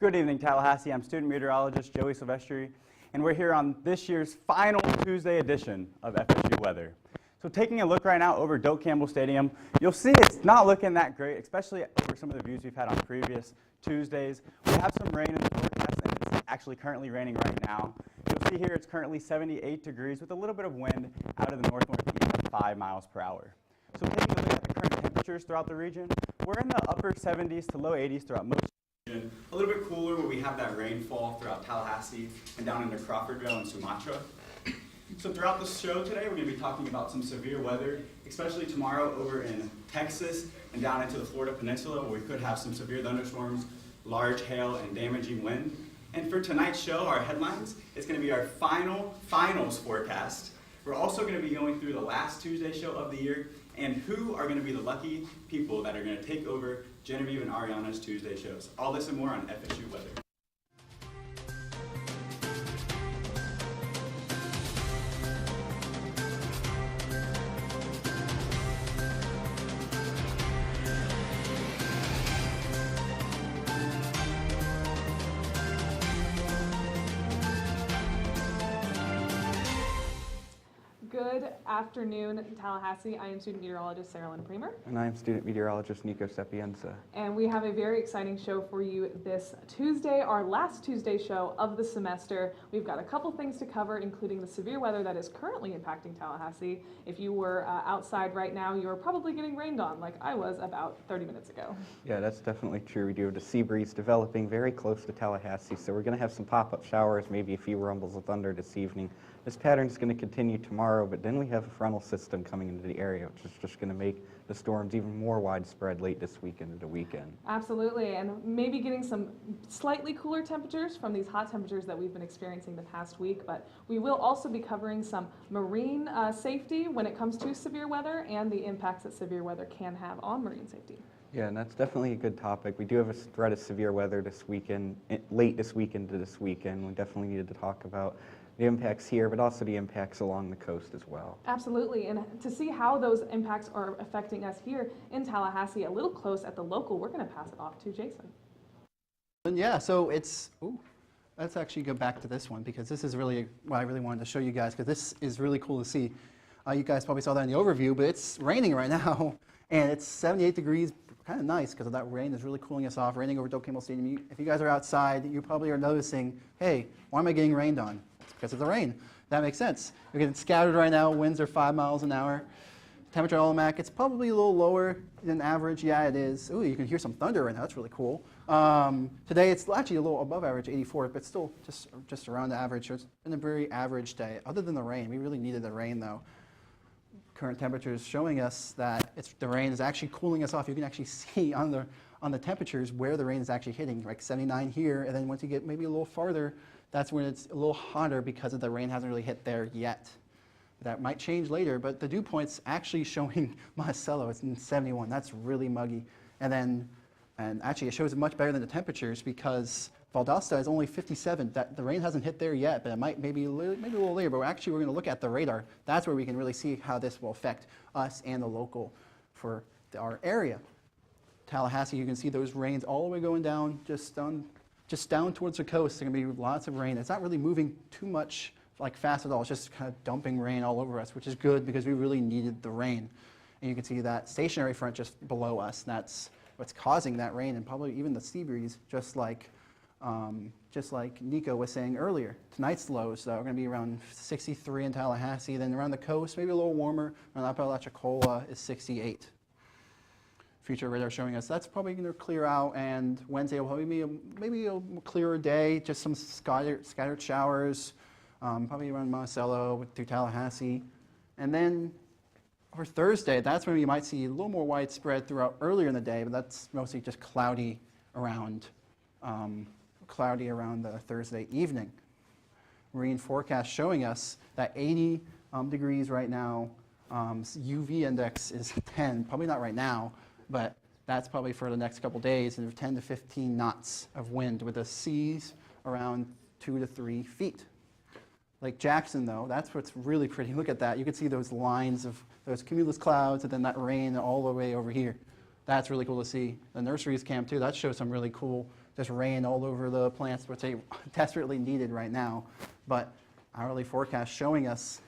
Good evening, Tallahassee. I'm student meteorologist Joey Silvestri, and we're here on this year's final Tuesday edition of FSU Weather. So taking a look right now over Doak Campbell Stadium, you'll see it's not looking that great, especially over some of the views we've had on previous Tuesdays. We have some rain in the forecast, and it's actually currently raining right now. You'll see here it's currently 78 degrees with a little bit of wind out of the north-northeast at 5 miles per hour. So taking a look at the current temperatures throughout the region, we're in the upper 70s to low 80s throughout most. A little bit cooler where we have that rainfall throughout Tallahassee and down into Crawfordville and Sumatra. So throughout the show today, we're going to be talking about some severe weather, especially tomorrow over in Texas and down into the Florida Peninsula, where we could have some severe thunderstorms, large hail, and damaging wind. And for tonight's show, our headlines, it's going to be our finals forecast. We're also going to be going through the last Tuesday show of the year and who are going to be the lucky people that are going to take over Genevieve and Ariana's Tuesday shows. All this and more on FSU Weather. Good afternoon, Tallahassee. I am student meteorologist Sarah Lynn Kramer. And I am student meteorologist Nico Sapienza. And we have a very exciting show for you this Tuesday, our last Tuesday show of the semester. We've got a couple things to cover, including the severe weather that is currently impacting Tallahassee. If you were outside right now, you're probably getting rained on like I was about 30 minutes ago. Yeah, that's definitely true. We do have the sea breeze developing very close to Tallahassee, so we're going to have some pop-up showers, maybe a few rumbles of thunder this evening. This pattern is going to continue tomorrow, but then we have a frontal system coming into the area, which is just going to make the storms even more widespread late this week into the weekend. Absolutely, and maybe getting some slightly cooler temperatures from these hot temperatures that we've been experiencing the past week, but we will also be covering some marine safety when it comes to severe weather and the impacts that severe weather can have on marine safety. Yeah, and that's definitely a good topic. We do have a threat of severe weather this weekend, late this week into this weekend. We definitely needed to talk about the impacts here, but also the impacts along the coast as well. Absolutely, and to see how those impacts are affecting us here in Tallahassee, a little close at the local, we're going to pass it off to Jason. And yeah, so let's actually go back to this one because this is really what I really wanted to show you guys because this is really cool to see. You guys probably saw that in the overview, but it's raining right now and it's 78 degrees, kind of nice because of that rain is really cooling us off, raining over Doak Campbell Stadium. If you guys are outside, you probably are noticing, hey, why am I getting rained on? Because of the rain. That makes sense. You're getting scattered right now. Winds are 5 miles an hour. Temperature almanac, it's probably a little lower than average. Yeah, it is. Ooh, you can hear some thunder right now. That's really cool. Today it's actually a little above average, 84, but still just around the average. So it's been a very average day. Other than the rain, we really needed the rain though. Current temperatures showing us that the rain is actually cooling us off. You can actually see on the temperatures where the rain is actually hitting, like 79 here, and then once you get maybe a little farther, that's when it's a little hotter because of the rain hasn't really hit there yet. That might change later, but the dew point's actually showing Monticello. It's in 71. That's really muggy. And actually it shows much better than the temperatures because Valdosta is only 57. The rain hasn't hit there yet, but it might maybe a little later. But we're going to look at the radar. That's where we can really see how this will affect us and the local for our area. Tallahassee, you can see those rains all the way going down, just down towards the coast. There's going to be lots of rain. It's not really moving too much like fast at all. It's just kind of dumping rain all over us, which is good because we really needed the rain. And you can see that stationary front just below us. That's what's causing that rain and probably even the sea breeze, just like Nico was saying earlier. Tonight's lows are going to be around 63 in Tallahassee. Then around the coast, maybe a little warmer. Around Apalachicola is 68. Future radar showing us that's probably going to clear out, and Wednesday will probably be maybe a clearer day, just some scattered showers, probably around Monticello through Tallahassee. And then for Thursday, that's when we might see a little more widespread throughout earlier in the day, but that's mostly just cloudy around the Thursday evening. Marine forecast showing us that 80 degrees right now, UV index is 10, probably not right now, but that's probably for the next couple days, and 10 to 15 knots of wind with the seas around 2 to 3 feet. Lake Jackson, though, that's what's really pretty. Look at that. You can see those lines of those cumulus clouds and then that rain all the way over here. That's really cool to see. The nurseries camp, too, that shows some really cool just rain all over the plants, which they desperately needed right now. But hourly forecast showing us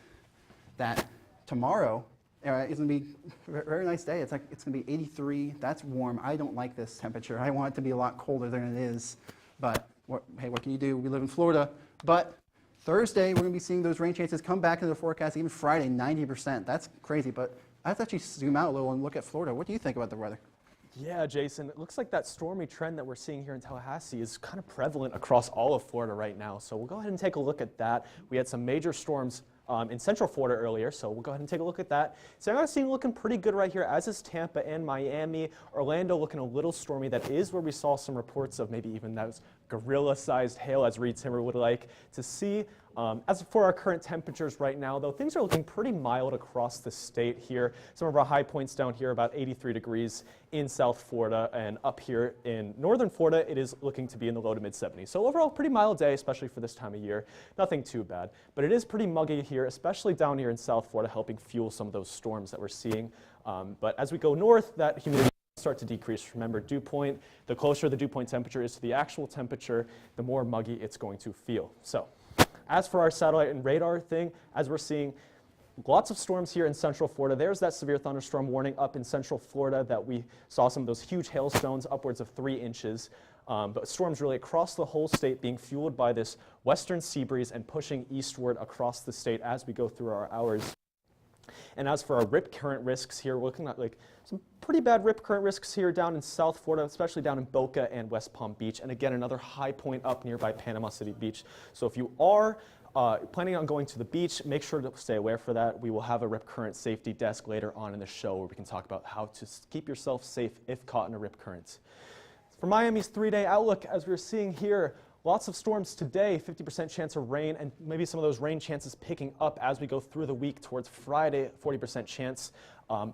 that tomorrow it's going to be a very nice day. It's going to be 83. That's warm. I don't like this temperature. I want it to be a lot colder than it is. But hey, what can you do? We live in Florida. But Thursday, we're going to be seeing those rain chances come back into the forecast. Even Friday, 90%. That's crazy. But I have to actually zoom out a little and look at Florida. What do you think about the weather? Yeah, Jason, it looks like that stormy trend that we're seeing here in Tallahassee is kind of prevalent across all of Florida right now. So we'll go ahead and take a look at that. We had some major storms in central Florida earlier, so we'll go ahead and take a look at that. San Francisco looking pretty good right here, as is Tampa and Miami. Orlando looking a little stormy. That is where we saw some reports of maybe even those gorilla-sized hail, as Reed Timmer would like to see. As for our current temperatures right now, though, things are looking pretty mild across the state here. Some of our high points down here, about 83 degrees in South Florida, and up here in northern Florida, it is looking to be in the low to mid 70s. So overall, pretty mild day, especially for this time of year. Nothing too bad, but it is pretty muggy here, especially down here in South Florida, helping fuel some of those storms that we're seeing. But as we go north, that humidity start to decrease. Remember, dew point, the closer the dew point temperature is to the actual temperature, the more muggy it's going to feel. So as for our satellite and radar thing, as we're seeing lots of storms here in central Florida. There's that severe thunderstorm warning up in central Florida that we saw some of those huge hailstones, upwards of 3 inches. But storms really across the whole state being fueled by this western sea breeze and pushing eastward across the state as we go through our hours. And as for our rip current risks here, we're looking at like some pretty bad rip current risks here down in South Florida, especially down in Boca and West Palm Beach. And again, another high point up nearby Panama City Beach. So if you are planning on going to the beach, make sure to stay aware for that. We will have a rip current safety desk later on in the show where we can talk about how to keep yourself safe if caught in a rip current. For Miami's 3-day outlook, as we're seeing here, lots of storms today, 50% chance of rain, and maybe some of those rain chances picking up as we go through the week towards Friday, 40% chance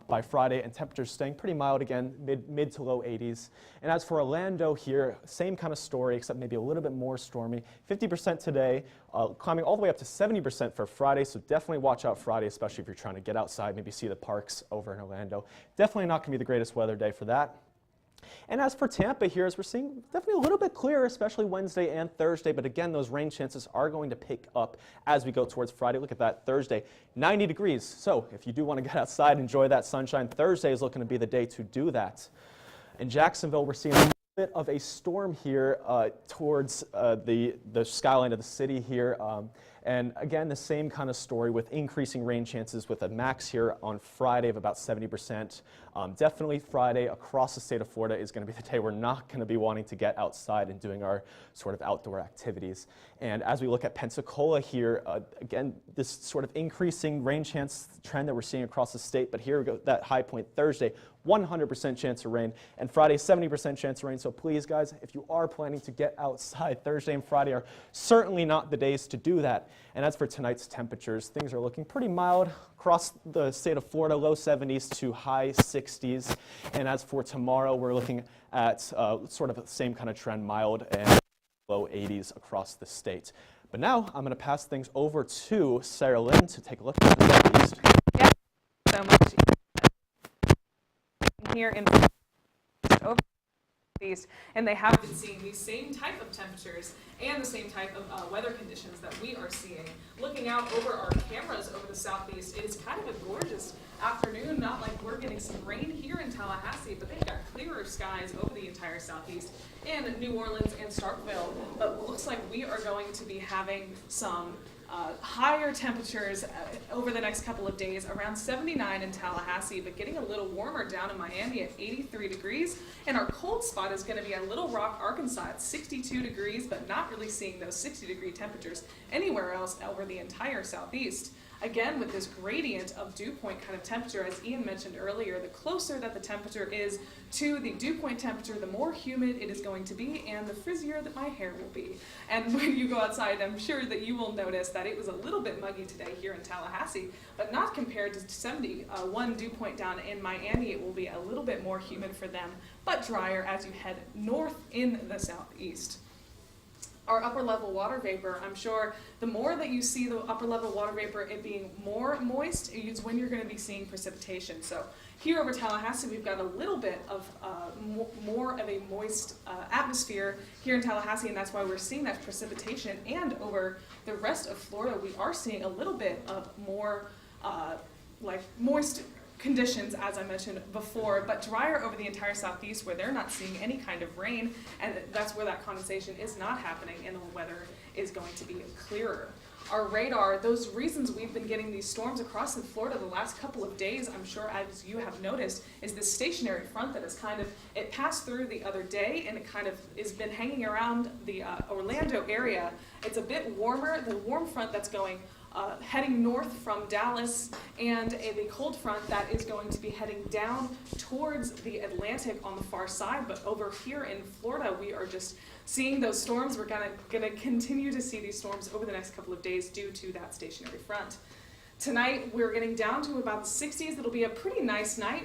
by Friday, and temperatures staying pretty mild again, mid to low 80s. And as for Orlando here, same kind of story, except maybe a little bit more stormy. 50% today, climbing all the way up to 70% for Friday, so definitely watch out Friday, especially if you're trying to get outside, maybe see the parks over in Orlando. Definitely not going to be the greatest weather day for that. And as for Tampa here, as we're seeing, definitely a little bit clearer, especially Wednesday and Thursday. But again, those rain chances are going to pick up as we go towards Friday. Look at that, Thursday, 90 degrees. So if you do want to get outside, enjoy that sunshine, Thursday is looking to be the day to do that. In Jacksonville, we're seeing a little bit of a storm here towards the skyline of the city here. And again, the same kind of story with increasing rain chances with a max here on Friday of about 70%. Definitely Friday across the state of Florida is going to be the day we're not going to be wanting to get outside and doing our sort of outdoor activities. And as we look at Pensacola here, again, this sort of increasing rain chance trend that we're seeing across the state. But here we go, that high point Thursday, 100% chance of rain, and Friday 70% chance of rain. So please, guys, if you are planning to get outside, Thursday and Friday are certainly not the days to do that. And as for tonight's temperatures, things are looking pretty mild across the state of Florida, low 70s to high 60s. And as for tomorrow, we're looking at sort of the same kind of trend, mild and low 80s across the state. But now I'm going to pass things over to Sarah Lynn to take a look at the Southeast. Yeah, so much here in over East, and they have been seeing these same type of temperatures and the same type of weather conditions that we are seeing. Looking out over our cameras over the Southeast, it is kind of a gorgeous afternoon, not like we're getting some rain here in Tallahassee, but they've got clearer skies over the entire Southeast and New Orleans and Starkville. But it looks like we are going to be having some higher temperatures over the next couple of days, around 79 in Tallahassee, but getting a little warmer down in Miami at 83 degrees. And our cold spot is going to be at Little Rock, Arkansas at 62 degrees, but not really seeing those 60-degree temperatures anywhere else over the entire Southeast. Again, with this gradient of dew point kind of temperature, as Ian mentioned earlier, the closer that the temperature is to the dew point temperature, the more humid it is going to be and the frizzier that my hair will be. And when you go outside, I'm sure that you will notice that it was a little bit muggy today here in Tallahassee, but not compared to 71 dew point down in Miami. It will be a little bit more humid for them, but drier as you head north in the Southeast. our upper level water vapor, I'm sure the more that you see the upper level water vapor, it being more moist, is when you're going to be seeing precipitation. So here over Tallahassee, we've got a little bit of more of a moist atmosphere here in Tallahassee, and that's why we're seeing that precipitation. And over the rest of Florida, we are seeing a little bit of more like moist conditions, as I mentioned before, but drier over the entire southeast where they're not seeing any kind of rain, and that's where that condensation is not happening and the weather is going to be clearer. Our radar, those reasons we've been getting these storms across in Florida the last couple of days, I'm sure as you have noticed, is this stationary front that is it passed through the other day and it kind of has been hanging around the Orlando area. It's a bit warmer, the warm front that's going heading north from Dallas, and the cold front that is going to be heading down towards the Atlantic on the far side. But over here in Florida, we are just seeing those storms. We're gonna continue to see these storms over the next couple of days due to that stationary front. Tonight, we're getting down to about the 60s. It'll be a pretty nice night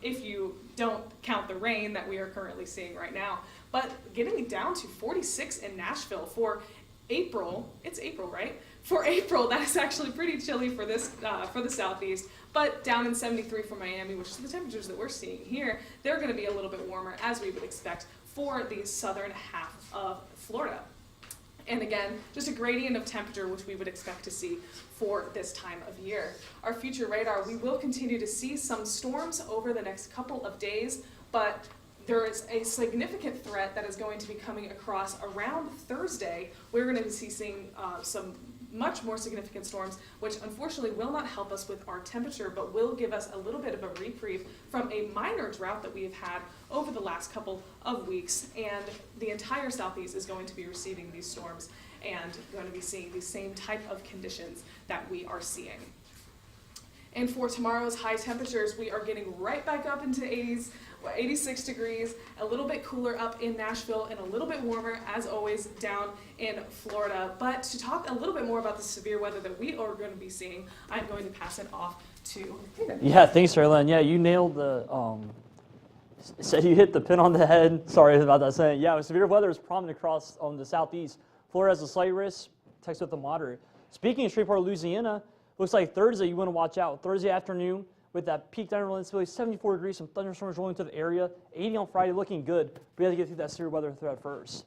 if you don't count the rain that we are currently seeing right now. But getting it down to 46 in Nashville for April. It's April, right? For April, that is actually pretty chilly for this for the southeast, but down in 73 for Miami, which is the temperatures that we're seeing here, they're going to be a little bit warmer as we would expect for the southern half of Florida. And again, just a gradient of temperature which we would expect to see for this time of year. Our future radar, we will continue to see some storms over the next couple of days, but there is a significant threat that is going to be coming across around Thursday. We're going to be seeing some much more significant storms, which unfortunately will not help us with our temperature, but will give us a little bit of a reprieve from a minor drought that we have had over the last couple of weeks. And the entire southeast is going to be receiving these storms and going to be seeing the same type of conditions that we are seeing. And for tomorrow's high temperatures, we are getting right back up into 80s, 86 degrees, a little bit cooler up in Nashville, and a little bit warmer, as always, down in Florida. But to talk a little bit more about the severe weather that we are going to be seeing, I'm going to pass it off to Hayden. Yeah, thanks, Charlene. Yeah, you nailed the, said you hit the pin on the head. Sorry about that saying. Yeah, severe weather is prominent across the southeast. Florida has a slight risk, Texas with a moderate. Speaking of Shreveport, Louisiana, looks like Thursday you want to watch out. Thursday afternoon with that peak downriver instability, 74 degrees, some thunderstorms rolling to the area. 80 on Friday, looking good. But we have to get through that severe weather threat first.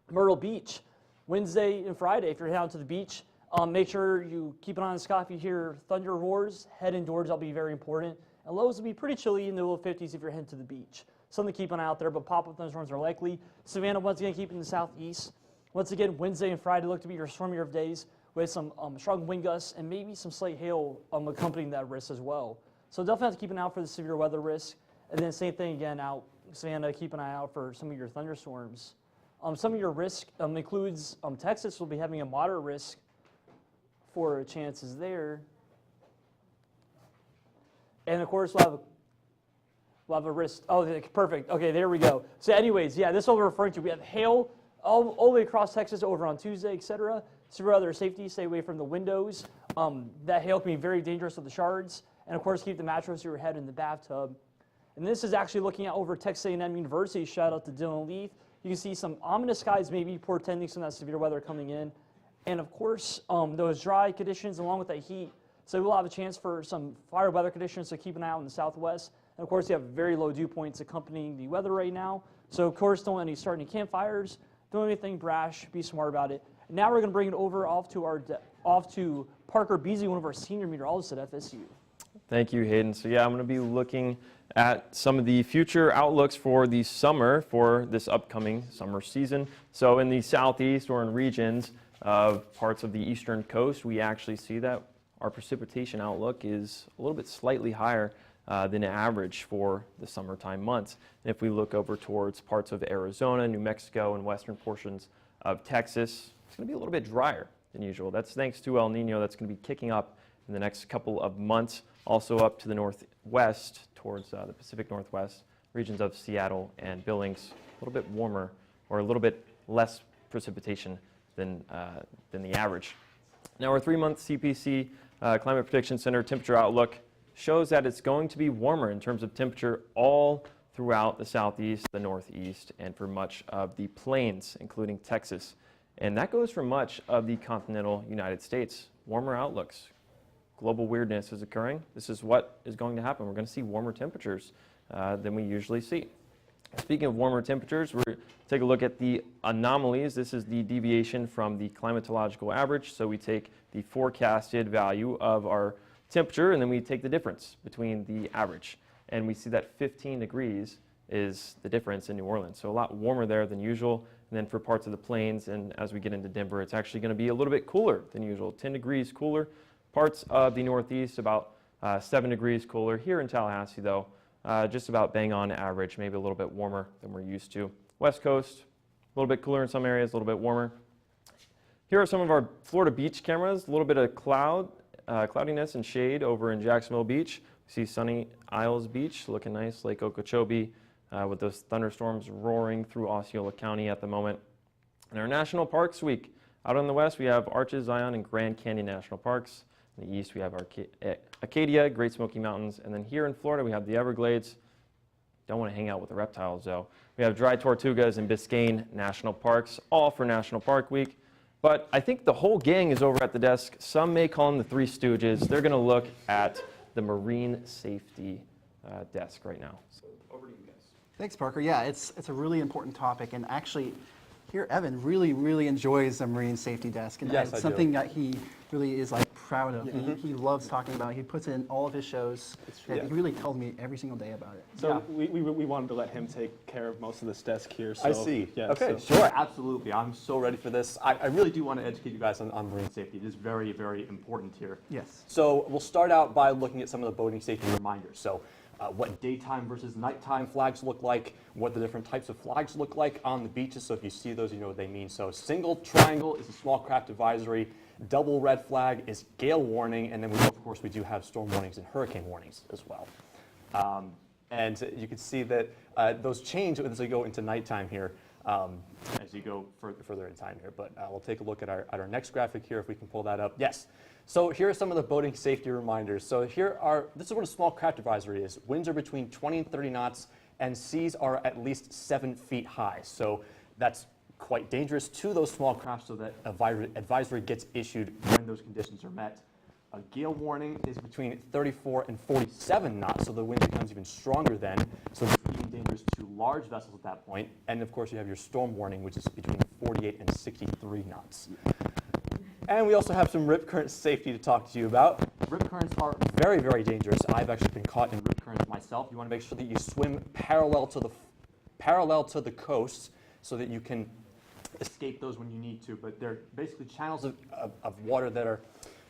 Myrtle Beach, Wednesday and Friday, if you're heading out to the beach, make sure you keep an eye on the sky. If you hear thunder roars, head indoors. That'll be very important. And lows will be pretty chilly in the low 50s if you're heading to the beach. Something to keep an eye out there, but pop-up thunderstorms are likely. Savannah, once again, keeping the southeast. Once again, Wednesday and Friday look to be your stormier of days, with some strong wind gusts and maybe some slight hail accompanying that risk as well. So definitely have to keep an eye out for the severe weather risk. And then same thing again out Savannah, keep an eye out for some of your thunderstorms. Some of your risk includes Texas will be having a moderate risk for chances there. And of course we'll have a risk. Oh, perfect. Okay, there we go. So anyways, yeah, this is what we're referring to. We have hail all the way across Texas over on Tuesday, etc. Severe weather safety, stay away from the windows. That hail can be very dangerous with the shards. And of course, keep the mattress over your head in the bathtub. And this is actually looking out over Texas A&M University. Shout out to Dylan Leith. You can see some ominous skies maybe portending some of that severe weather coming in. And of course, those dry conditions along with that heat. So we'll have a chance for some fire weather conditions, so keep an eye out in the southwest. And of course, you have very low dew points accompanying the weather right now. So of course, don't let any start any campfires. Don't do anything brash. Be smart about it. Now we're going to bring it over off to Parker Beasley, one of our senior meteorologists at FSU. Thank you, Hayden. So yeah, I'm going to be looking at some of the future outlooks for the summer for this upcoming summer season. So in the southeast or in regions of parts of the eastern coast, we actually see that our precipitation outlook is a little bit slightly higher than average for the summertime months. And if we look over towards parts of Arizona, New Mexico, and western portions of Texas, it's going to be a little bit drier than usual. That's thanks to El Nino that's going to be kicking up in the next couple of months. Also up to the northwest towards the Pacific Northwest, regions of Seattle and Billings, a little bit warmer or a little bit less precipitation than the average. Now our 3-month CPC Climate Prediction Center temperature outlook shows that it's going to be warmer in terms of temperature all throughout the southeast, the northeast, and for much of the plains, including Texas And that goes for much of the continental United States. Warmer outlooks. Global weirdness is occurring. This is what is going to happen. We're going to see warmer temperatures than we usually see. Speaking of warmer temperatures, we're going to take a look at the anomalies. This is the deviation from the climatological average. So we take the forecasted value of our temperature, and then we take the difference between the average. And we see that 15 degrees is the difference in New Orleans. So a lot warmer there than usual. And then for parts of the plains, and as we get into Denver, it's actually going to be a little bit cooler than usual, 10 degrees cooler. Parts of the Northeast, about 7 degrees cooler. Here in Tallahassee, though, just about bang on average, maybe a little bit warmer than we're used to. West Coast, a little bit cooler in some areas, a little bit warmer. Here are some of our Florida beach cameras, a little bit of cloudiness and shade over in Jacksonville Beach. We see Sunny Isles Beach, looking nice, Lake Okeechobee, with those thunderstorms roaring through Osceola County at the moment. In our National Parks Week, out on the west, we have Arches, Zion, and Grand Canyon National Parks. In the east, we have Acadia, Great Smoky Mountains, and then here in Florida, we have the Everglades. Don't want to hang out with the reptiles, though. We have Dry Tortugas and Biscayne National Parks, all for National Park Week. But I think the whole gang is over at the desk. Some may call them the Three Stooges. They're going to look at the marine safety desk right now. So over to you guys. Thanks, Parker. Yeah, it's a really important topic, and actually, here Evan really enjoys the marine safety desk, and Yes, it's I something do. that he really is like proud of. He loves talking about it. He puts it in all of his shows. And he really tells me every single day about it. So we wanted to let him take care of most of this desk here. So, I see. Yeah, Okay, so- sure, absolutely. I'm so ready for this. I really do want to educate you guys on marine safety. It is very, very important here. Yes. So we'll start out by looking at some of the boating safety reminders. So what daytime versus nighttime flags look like, what the different types of flags look like on the beaches. So if you see those, you know what they mean. So single triangle is a small craft advisory. Double red flag is gale warning. And then, of course, we do have storm warnings and hurricane warnings as well. And you can see that those change as we go into nighttime here, as you go further in time here. But we'll take a look at our next graphic here, if we can pull that up. Yes. So here are some of the boating safety reminders. So this is what a small craft advisory is. Winds are between 20 and 30 knots, and seas are at least 7 feet high. So that's quite dangerous to those small craft, so that advisory gets issued when those conditions are met. A gale warning is between 34 and 47 knots, so the wind becomes even stronger then, so it's even dangerous to large vessels at that point. And of course, you have your storm warning, which is between 48 and 63 knots. And we also have some rip current safety to talk to you about. Rip currents are very, very dangerous. I've actually been caught in rip currents myself. You want to make sure that you swim parallel to the coast so that you can escape those when you need to. But they're basically channels of water that are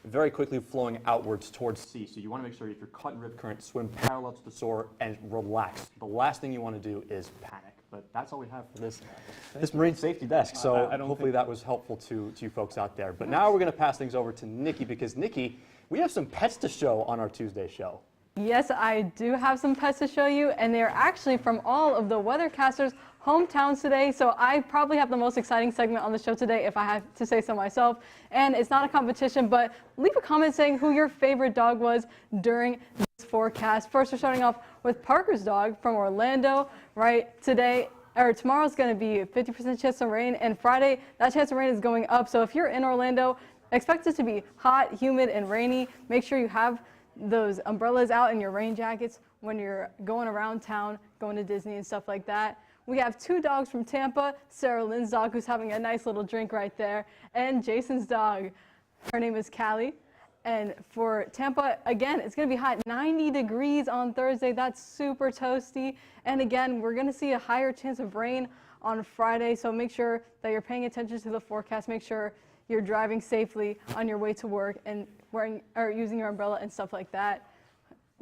very quickly flowing outwards towards sea. So you want to make sure if you're caught in rip current, swim parallel to the shore and relax. The last thing you want to do is panic. But that's all we have for this marine safety desk. So hopefully that was helpful to you folks out there. But now we're going to pass things over to Nikki, because Nikki, we have some pets to show on our Tuesday show. Yes, I do have some pets to show you, and they're actually from all of the weathercasters' hometowns today. So I probably have the most exciting segment on the show today, if I have to say so myself. And it's not a competition, but leave a comment saying who your favorite dog was during this forecast. First, we're starting off with Parker's dog from Orlando. Right, tomorrow's going to be a 50% chance of rain, and Friday that chance of rain is going up. So if you're in Orlando, expect it to be hot, humid, and rainy. Make sure you have those umbrellas out and your rain jackets when you're going around town, going to Disney and stuff like that. We have two dogs from Tampa, Sarah Lynn's dog, who's having a nice little drink right there, and Jason's dog. Her name is Callie. And for Tampa, again, it's going to be hot, 90 degrees on Thursday. That's super toasty. And again, we're going to see a higher chance of rain on Friday, so make sure that you're paying attention to the forecast. Make sure you're driving safely on your way to work and using your umbrella and stuff like that.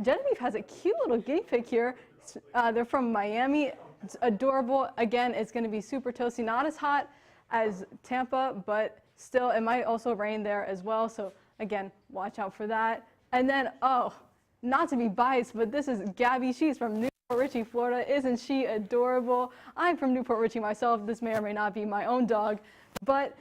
Genevieve has a cute little guinea pig here. They're from Miami. It's adorable. Again, it's going to be super toasty, not as hot as Tampa, but still, it might also rain there as well. So again, watch out for that. And then, not to be biased, but this is Gabby. She's from Newport Richey, Florida. Isn't she adorable? I'm from Newport Richey myself. This may or may not be my own dog, but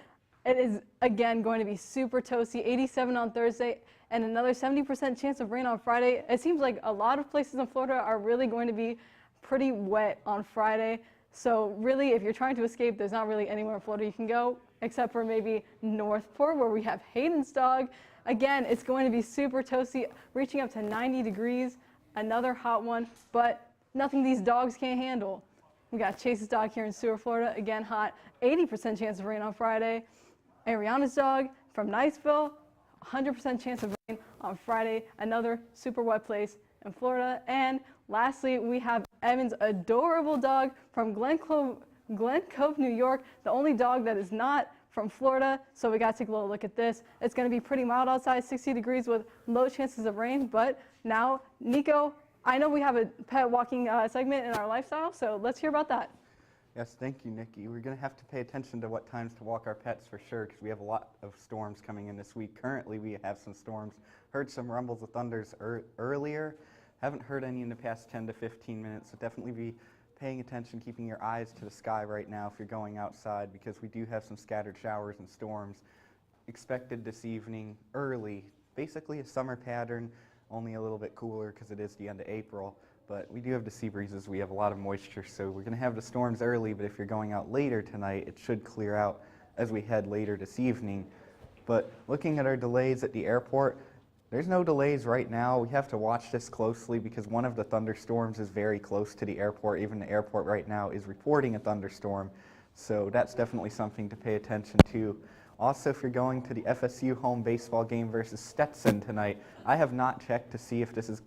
it is, again, going to be super toasty, 87 on Thursday, and another 70% chance of rain on Friday. It seems like a lot of places in Florida are really going to be pretty wet on Friday. So really, if you're trying to escape, there's not really anywhere in Florida you can go. except for maybe Northport where we have Hayden's dog. Again, it's going to be super toasty, reaching up to 90 degrees, another hot one, but nothing these dogs can't handle. We got Chase's dog here in Seward, Florida, again hot, 80% chance of rain on Friday. Ariana's dog from Niceville, 100% chance of rain on Friday, another super wet place in Florida. And lastly, we have Evan's adorable dog from Glen Cove, New York, the only dog that is not from Florida. So we got to take a little look at this. It's going to be pretty mild outside, 60 degrees with low chances of rain. But now, Nico, I know we have a pet walking segment in our lifestyle, so let's hear about that. Yes, thank you, Nikki. We're going to have to pay attention to what times to walk our pets for sure, because we have a lot of storms coming in this week. Currently, we have some storms. Heard some rumbles of thunders earlier. Haven't heard any in the past 10 to 15 minutes, so definitely be paying attention, keeping your eyes to the sky right now if you're going outside, because we do have some scattered showers and storms expected this evening early. Basically a summer pattern, only a little bit cooler because it is the end of April. But we do have the sea breezes, we have a lot of moisture, so we're going to have the storms early, but if you're going out later tonight, it should clear out as we head later this evening. But looking at our delays at the airport, there's no delays right now. We have to watch this closely because one of the thunderstorms is very close to the airport. Even the airport right now is reporting a thunderstorm, so that's definitely something to pay attention to. Also, if you're going to the FSU home baseball game versus Stetson tonight, I have not checked to see if this is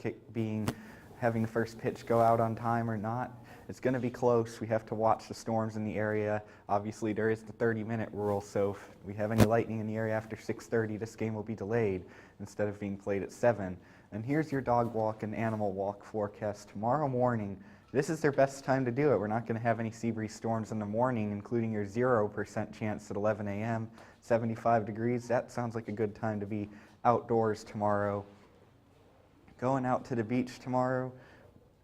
having the first pitch go out on time or not. It's going to be close. We have to watch the storms in the area. Obviously, there is the 30-minute rule, so if we have any lightning in the area after 6:30, this game will be delayed instead of being played at 7. And here's your dog walk and animal walk forecast tomorrow morning. This is their best time to do it. We're not going to have any sea breeze storms in the morning, including your 0% chance at 11 a.m., 75 degrees. That sounds like a good time to be outdoors tomorrow. Going out to the beach tomorrow,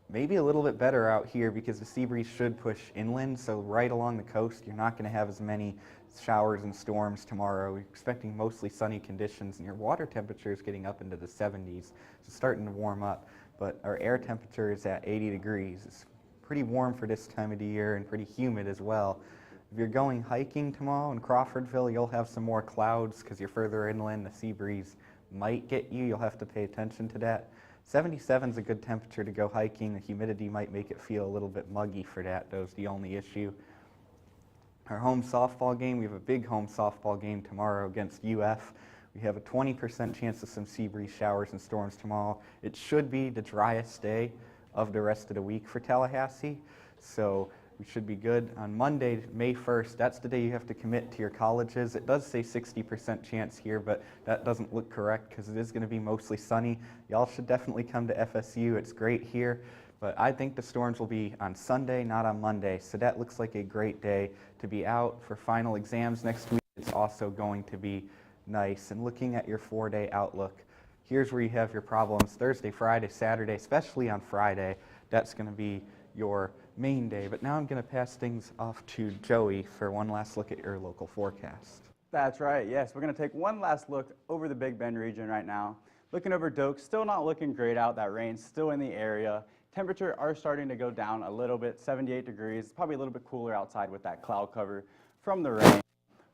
maybe a little bit better out here because the sea breeze should push inland, so right along the coast you're not going to have as many showers and storms tomorrow. We're expecting mostly sunny conditions, and your water temperature is getting up into the 70s, so starting to warm up, but our air temperature is at 80 degrees. It's pretty warm for this time of the year and pretty humid as well. If you're going hiking tomorrow in Crawfordville, you'll have some more clouds because you're further inland. The sea breeze might get you. You'll have to pay attention to that. 77 is a good temperature to go hiking. The humidity might make it feel a little bit muggy for that. That was the only issue. Our home softball game, we have a big home softball game tomorrow against UF. We have a 20% chance of some sea breeze showers and storms tomorrow. It should be the driest day of the rest of the week for Tallahassee, so we should be good. On Monday, May 1st, that's the day you have to commit to your colleges. It does say 60% chance here, but that doesn't look correct because it is going to be mostly sunny. Y'all should definitely come to FSU. It's great here, but I think the storms will be on Sunday, not on Monday, so that looks like a great day to be out for final exams next week. It's also going to be nice. And looking at your 4-day outlook, here's where you have your problems. Thursday, Friday, Saturday, especially on Friday, that's going to be your main day. But now I'm going to pass things off to Joey for one last look at your local forecast. That's right, yes. We're going to take one last look over the Big Bend region right now. Looking over Doak, still not looking great out. That rain's still in the area. Temperature are starting to go down a little bit, 78 degrees. It's probably a little bit cooler outside with that cloud cover from the rain.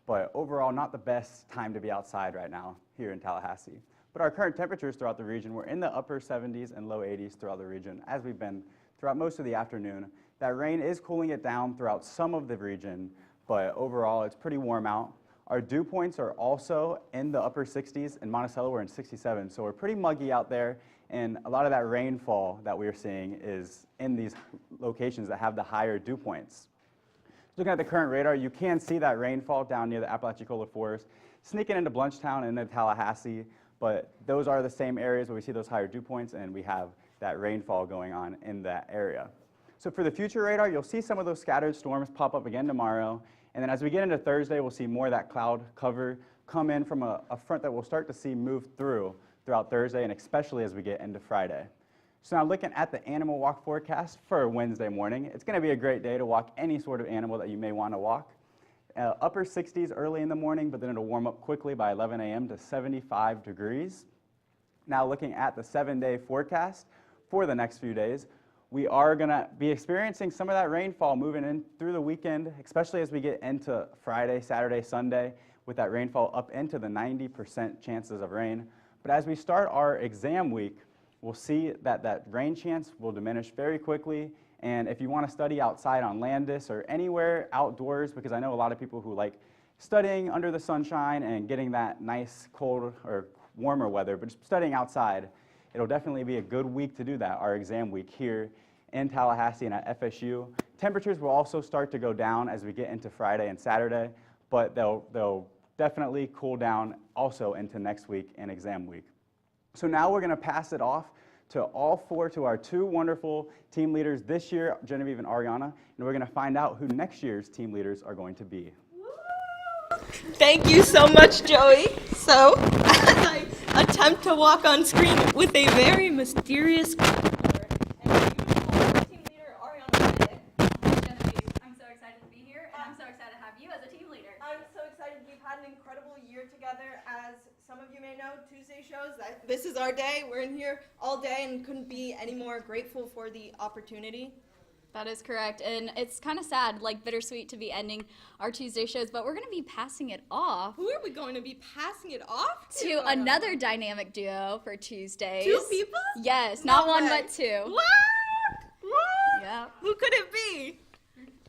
But overall, not the best time to be outside right now here in Tallahassee. But our current temperatures throughout the region, we're in the upper 70s and low 80s throughout the region, as we've been throughout most of the afternoon. That rain is cooling it down throughout some of the region, but overall, it's pretty warm out. Our dew points are also in the upper 60s. In Monticello, we're in 67, so we're pretty muggy out there, and a lot of that rainfall that we're seeing is in these locations that have the higher dew points. Looking at the current radar, you can see that rainfall down near the Apalachicola Forest, sneaking into Blanchtown and into Tallahassee, but those are the same areas where we see those higher dew points, and we have that rainfall going on in that area. So for the future radar, you'll see some of those scattered storms pop up again tomorrow, and then as we get into Thursday, we'll see more of that cloud cover come in from a front that we'll start to see move throughout Thursday, and especially as we get into Friday. So now looking at the animal walk forecast for Wednesday morning, it's going to be a great day to walk any sort of animal that you may want to walk. Upper 60s early in the morning, but then it'll warm up quickly by 11 a.m. to 75 degrees. Now looking at the 7-day forecast for the next few days, we are going to be experiencing some of that rainfall moving in through the weekend, especially as we get into Friday, Saturday, Sunday, with that rainfall up into the 90% chances of rain. But as we start our exam week, we'll see that that rain chance will diminish very quickly. And if you want to study outside on Landis or anywhere outdoors, because I know a lot of people who like studying under the sunshine and getting that nice cold or warmer weather, but just studying outside, it'll definitely be a good week to do that, our exam week here in Tallahassee and at FSU. Temperatures will also start to go down as we get into Friday and Saturday, but they'll definitely cool down also into next week and exam week. So now we're going to pass it off to our two wonderful team leaders this year, Genevieve and Ariana, and we're going to find out who next year's team leaders are going to be. Thank you so much, Joey. So, as I attempt to walk on screen with a very mysterious clipboard and beautiful team leader Ariana today. Genevieve, I'm so excited to be here, and I'm so excited to have you as a team leader. I'm so excited. We've had an incredible year together. As some of you may know, Tuesday shows that this is our day. We're in here all day and couldn't be any more grateful for the opportunity. That is correct, and it's kind of sad, like bittersweet to be ending our Tuesday shows, but we're going to be passing it off Who are we going to be passing it off to another dynamic duo for Tuesdays. Two people? Yes, No not one way. but two. What? Yeah. Who could it be?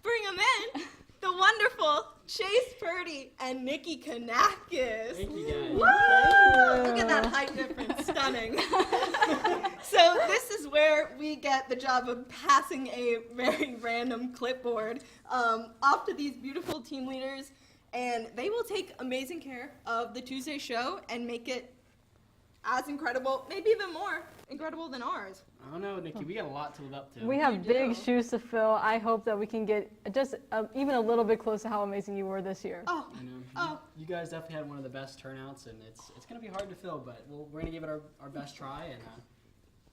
Bring them in. The wonderful Chase Purdy and Nikki Kanakis. Thank you, guys. Woo! Look at that height difference. Stunning. So this is where we get the job of passing a very random clipboard off to these beautiful team leaders, and they will take amazing care of the Tuesday show and make it as incredible, maybe even more incredible than ours. I don't know, Nikki. We got a lot to live up to. We have big shoes to fill. I hope that we can get just even a little bit close to how amazing you were this year. Oh, I know. oh. You guys definitely had one of the best turnouts, and it's going to be hard to fill, but we're going to give it our best try, and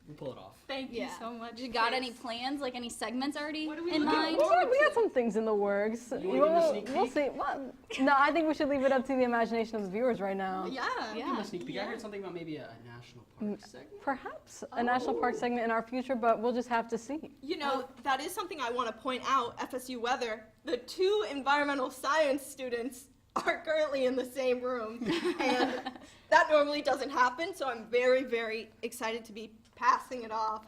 we'll pull it off. Thank you so much. You got any plans, like any segments already What do we in look at? mind? We got some things in the works. You wanna give them a sneak We'll peek? see. Well, no, I think we should leave it up to the imagination of the viewers right now. Yeah. Give them a sneak peek. I heard something about maybe a national park segment. Perhaps a national park segment in our future, but we'll just have to see. You know, that is something I want to point out, FSU weather. The two environmental science students are currently in the same room, and that normally doesn't happen, so I'm very, very excited to be passing it off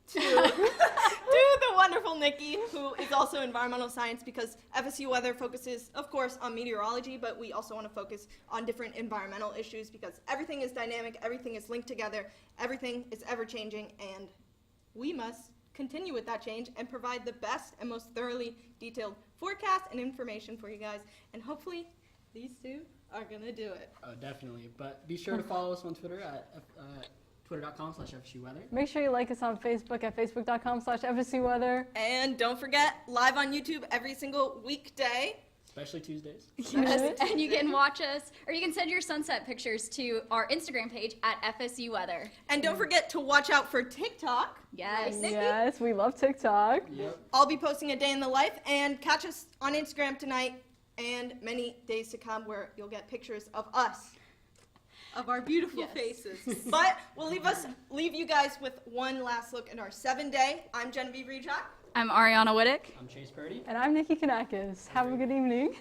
to the wonderful Nikki, who is also environmental science, because FSU weather focuses, of course, on meteorology, but we also want to focus on different environmental issues, because everything is dynamic, everything is linked together, everything is ever-changing, and we must continue with that change and provide the best and most thoroughly detailed forecast and information for you guys, and hopefully these two are going to do it. Oh, definitely. But be sure to follow us on Twitter at twitter.com/FSU weather. Make sure you like us on Facebook at facebook.com/FSU weather. And don't forget, live on YouTube every single weekday. Especially Tuesdays. Yes, and you can watch us, or you can send your sunset pictures to our Instagram page at FSU Weather. And don't forget to watch out for TikTok. Yes. Right, Nikki? Yes, we love TikTok. Yep. I'll be posting a day in the life, and catch us on Instagram tonight and many days to come, where you'll get pictures of us, of our beautiful Yes. faces. But we'll leave you guys with one last look at our 7-day. I'm Genevieve Rejak. I'm Ariana Whittick. I'm Chase Purdy. And I'm Nikki Kanakis. Have a good evening.